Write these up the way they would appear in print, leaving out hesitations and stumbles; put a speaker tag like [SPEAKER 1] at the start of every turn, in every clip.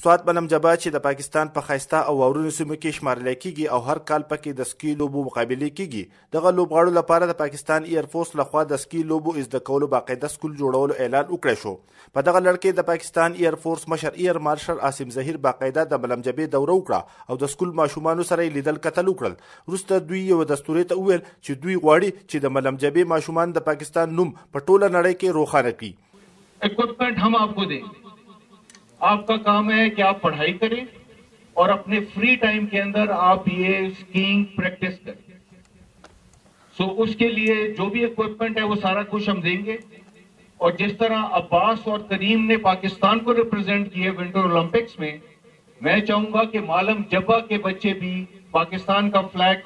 [SPEAKER 1] سوات ملم جبه چې د پاکستان په ښایسته او واورینو سیمو کې شمارل کیږي او هر کال پکې د سکی لوبو مقابلې کیږي. دغه لوبغاړو لپاره د پاکستان ایر فورس لخوا د سکی لوبو زده کولو باقاعده سکول جوړولو اعلان وکړی شو. په دغه لړ کې د پاکستان ایر فورس مشر ایر مارشل عاصم ظهیر باقاعده د ملم جبې دوره وکړه او د سکول ماشومانو سره لیدل کتل وکړل. وروسته دوی یو دستوري ته وویل چې دوی غواړي چې د ملم جبې ماشومان د پاکستان نوم په ټوله نړۍ کې روښانه کړي.
[SPEAKER 2] इक्विपमेंट हम आपको दें, आपका काम है कि आप पढ़ाई करें और अपने फ्री टाइम के अंदर आप ये स्कीइंग प्रैक्टिस करें. सो उसके लिए जो भी इक्विपमेंट है वो सारा कुछ हम देंगे. और जिस तरह अब्बास और करीम ने पाकिस्तान को रिप्रेजेंट किए विंटर ओलंपिक्स में, मैं चाहूंगा कि मालम जब्बा के बच्चे भी पाकिस्तान का फ्लैग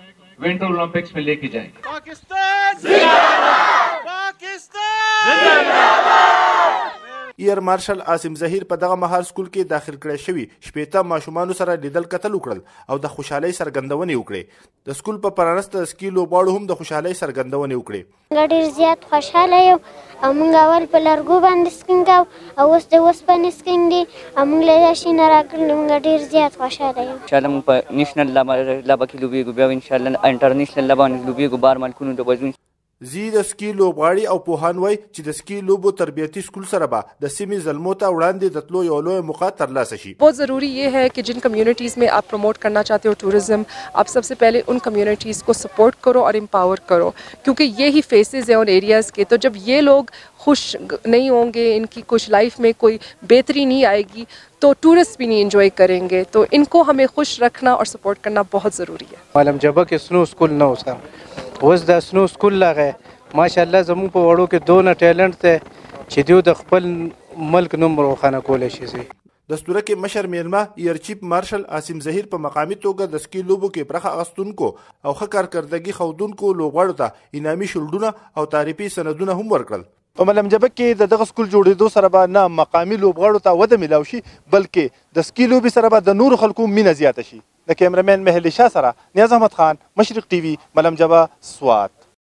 [SPEAKER 2] विंटर ओलंपिक्स में लेके जाएंगे.
[SPEAKER 3] पाकिस्तान जिंदाबाद! पाकिस्तान जिंदाबाद!
[SPEAKER 1] ایر مارشل عاصم ظهیر په دغه مهال سکول کې داخل کړی شوي 80 ماشومانو سره لیدل کتل وکړل او د خوشحالۍ څرګندونې وکړې. د سکول په پرانسته سکی لوبغاړو هم د خوشحالۍ څرګندونې وکړې.
[SPEAKER 4] ډېر زیات خوشحاله یو او موږ اول په لرګو باندې سکینګ کوو او اوس د اوسپنې سکینګ دی او موږ له دا شي نه راکړل. موږ ډېر زیات خوشحاله یو.
[SPEAKER 5] انشاءالله موږ په نیشنل لابه کې لوبېږو، بیا انشاءالله انټرنیشنل لابه باندې لوبېږو، بار ملکونو ته ورځو.
[SPEAKER 1] زی د سکی لوبغاړي او پوهان وایي چې د سکی لوبو تربیتی سکول سره به د سیمې زلمو ته وړاندې د تلو یو لویه موقع ترلاسه شي.
[SPEAKER 6] बहुत ज़रूरी ये है कि जिन कम्युनिटीज़ में आप प्रमोट करना चाहते हो टूरिज़्म, आप सबसे पहले उन कम्युनिटीज़ को सपोर्ट करो और एम्पावर करो, क्योंकि ये ही फेसेस हैं उन एरियाज़ के. तो जब ये लोग खुश नहीं होंगे, इनकी कुछ लाइफ में कोई बेहतरी नहीं आएगी, तो टूरिस्ट भी नहीं इंजॉय करेंगे. तो इनको हमें खुश रखना और सपोर्ट करना बहुत ज़रूरी है.
[SPEAKER 7] मलम जबा के स्नो स्कूल न हो اوس د سنو سکول لغه ماشاءالله زموږ په وړو کې دونه ټیلنټ ته چې دوی د خپل ملک نوم روښانه کولی شي.
[SPEAKER 1] دستوره کې مشر میلمه ایر چیف مارشل عاصم ظهیر په مقامي توګه د سکی لوبو کې برخه اخیستونکو او ښه کارکردګي ښودونکو لوبغاړو ته انعامي شیلډونه او تعریفي سندونه هم ورکړل. په ملم جبه کې د دغه سکول جوړېدو سره به نه مقامي لوبغاړو ته وده میلاو شي، بلکې د سکی لوبې سره به د نورو خلکو مینه زیاته شي. د کیمرمین مهل شاه سره نیاز احمد خان، مشرق ټي وي، ملم جبه، سوات.